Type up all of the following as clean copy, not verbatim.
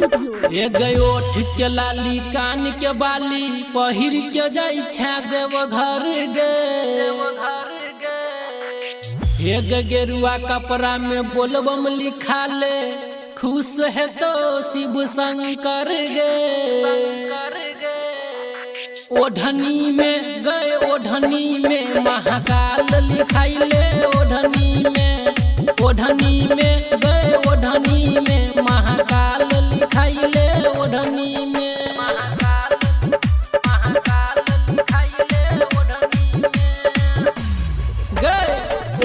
ए गयो ठीक के लाली कान के बाली पहिर के जाई छा देव घर गे एक गेरुआ कपड़ा में बोलबम लिखा ले खुश है तो शिव शंकर गे ओढ़नी में गए ओढ़नी में महाकाल लिखाई ले ओढ़नी में गए ओढ़नी में महाकाल लिखाई ले ओढ़नी में महाकाल लिखाई ले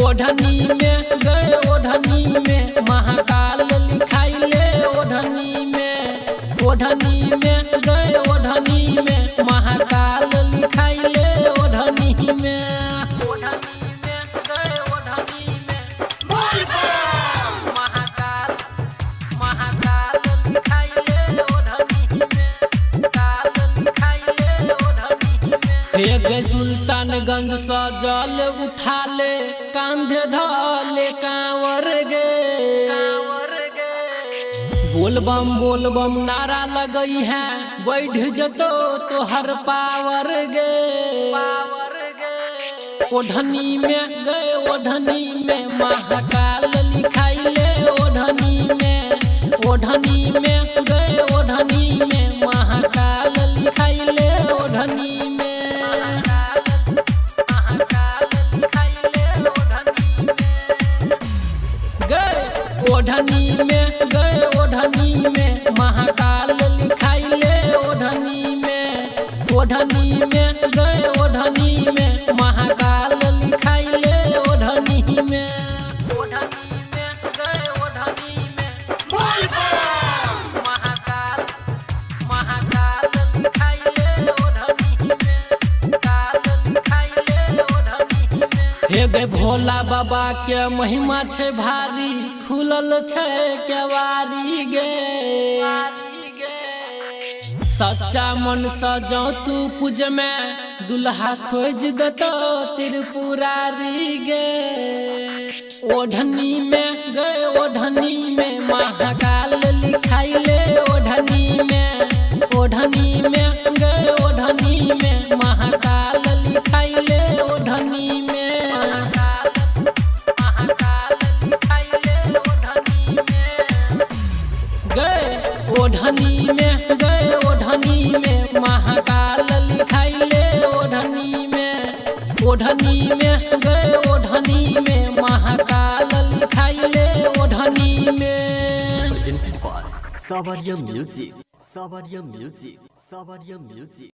ओढ़नी में गए ओढ़नी में महाकाल लिखाई ले ओढ़नी में गए ओढ़नी में महाकाल लिखाई ले ओढ़नी में गए ओढ़नी में महाकाल लिखाई ले ओढ़नी में काल लिखाई ले ओढ़नी में एक सुल्तानगंज सजल उठा ले कांधे धले कांवर गे बोलबम नारा लगई है बैठ जतो तोहर पावर गे ओढ़नी में गए ओढ़नी में महाकाल लिखाई ले ओढ़नी में गए ओढ़नी में महाकाल लिखाई ले ओढ़नी में महाकाल लिखाई ले ओढ़नी में गए ओढ़नी में महाकाल लिखाई ले ओढ़नी में गए ओढ़नी में महाकाल लिखाई ले ओढ़नी में गए ओढ़नी में महाकाल लिखाई ले ओढ़नी में काल लिखाई ले ओढ़नी में हे गे भोला बाबा के महिमा छे भारी खुलल छे केवारी गे सच्चा मन सजो तू पूज में दुल्हा खोज दतो त्रिपुरारी गे ओढ़नी में गए ओढ़नी में महाकाल लिखाई ले ओढ़नी में गए ओढ़नी में महाकाल लिखाई ले ओढ़नी में महाकाल लिखाई ले ओढ़नी में गए ओढ़नी में महाकाल लिखाई ले ओढ़नी में गए ओढ़नी में महाकाल लिखाई ले ओढ़नी में Presented by Savaria Music.